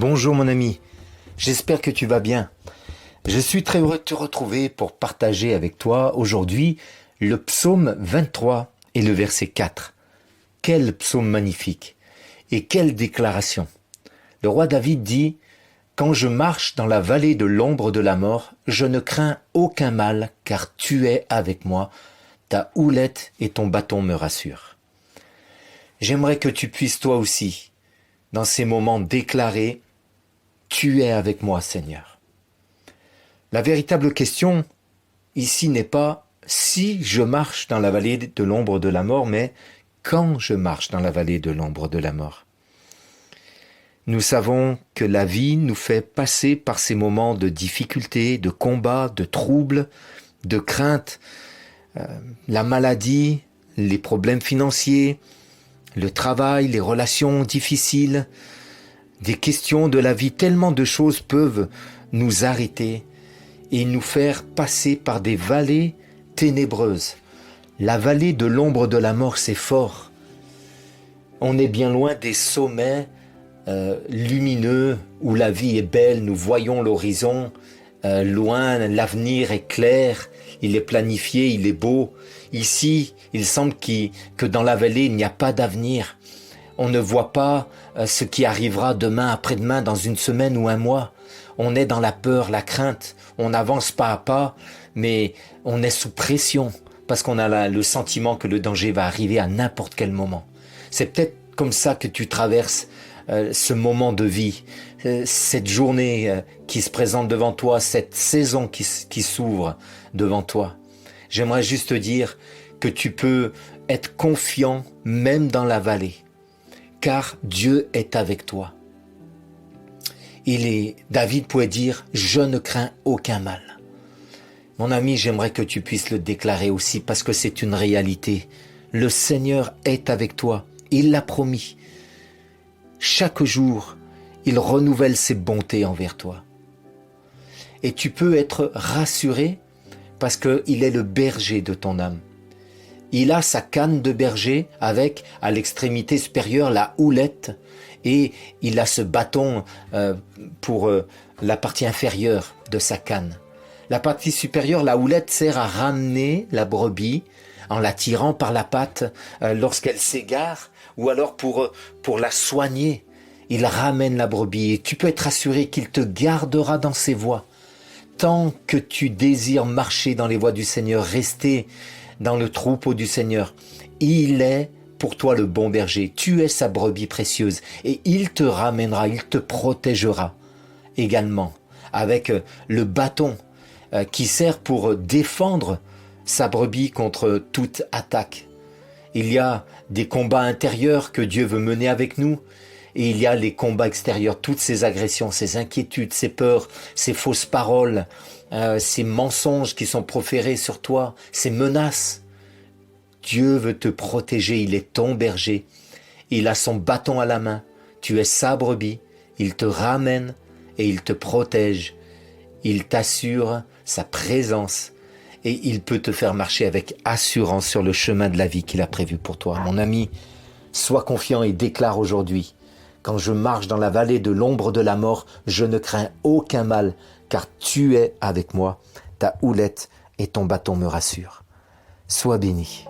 Bonjour mon ami, j'espère que tu vas bien. Je suis très heureux de te retrouver pour partager avec toi aujourd'hui le psaume 23 et le verset 4. Quel psaume magnifique et quelle déclaration. Le roi David dit « Quand je marche dans la vallée de l'ombre de la mort, je ne crains aucun mal car tu es avec moi, ta houlette et ton bâton me rassurent. » J'aimerais que tu puisses toi aussi, dans ces moments, déclarer « Tu es avec moi, Seigneur ». La véritable question ici n'est pas si je marche dans la vallée de l'ombre de la mort, mais quand je marche dans la vallée de l'ombre de la mort. Nous savons que la vie nous fait passer par ces moments de difficulté, de combat, de troubles, de crainte, la maladie, les problèmes financiers, le travail, les relations difficiles, des questions de la vie, tellement de choses peuvent nous arrêter et nous faire passer par des vallées ténébreuses. La vallée de l'ombre de la mort, c'est fort. On est bien loin des sommets lumineux où la vie est belle, nous voyons l'horizon loin, l'avenir est clair, il est planifié, il est beau. Ici, il semble que dans la vallée, il n'y a pas d'avenir. On ne voit pas ce qui arrivera demain, après-demain, dans une semaine ou un mois. On est dans la peur, la crainte, on avance pas à pas, mais on est sous pression parce qu'on a le sentiment que le danger va arriver à n'importe quel moment. C'est peut-être comme ça que tu traverses ce moment de vie, cette journée qui se présente devant toi, cette saison qui s'ouvre devant toi. J'aimerais juste te dire que tu peux être confiant même dans la vallée, car Dieu est avec toi. David pouvait dire « Je ne crains aucun mal ». Mon ami, j'aimerais que tu puisses le déclarer aussi parce que c'est une réalité. Le Seigneur est avec toi, il l'a promis. Chaque jour, il renouvelle ses bontés envers toi. Et tu peux être rassuré parce qu'il est le berger de ton âme. Il a sa canne de berger avec, à l'extrémité supérieure, la houlette et il a ce bâton pour la partie inférieure de sa canne. La partie supérieure, la houlette, sert à ramener la brebis en la tirant par la patte lorsqu'elle s'égare ou alors pour la soigner. Il ramène la brebis et tu peux être assuré qu'il te gardera dans ses voies. Tant que tu désires marcher dans les voies du Seigneur, rester dans le troupeau du Seigneur, il est pour toi le bon berger. Tu es sa brebis précieuse et il te ramènera, il te protégera également avec le bâton qui sert pour défendre sa brebis contre toute attaque. Il y a des combats intérieurs que Dieu veut mener avec nous et il y a les combats extérieurs, toutes ces agressions, ces inquiétudes, ces peurs, ces fausses paroles, ces mensonges qui sont proférés sur toi, ces menaces. Dieu veut te protéger, il est ton berger. Il a son bâton à la main, tu es sa brebis, il te ramène et il te protège. Il t'assure sa présence et il peut te faire marcher avec assurance sur le chemin de la vie qu'il a prévu pour toi. Mon ami, sois confiant et déclare aujourd'hui: quand je marche dans la vallée de l'ombre de la mort, je ne crains aucun mal, car tu es avec moi, ta houlette et ton bâton me rassurent. Sois béni.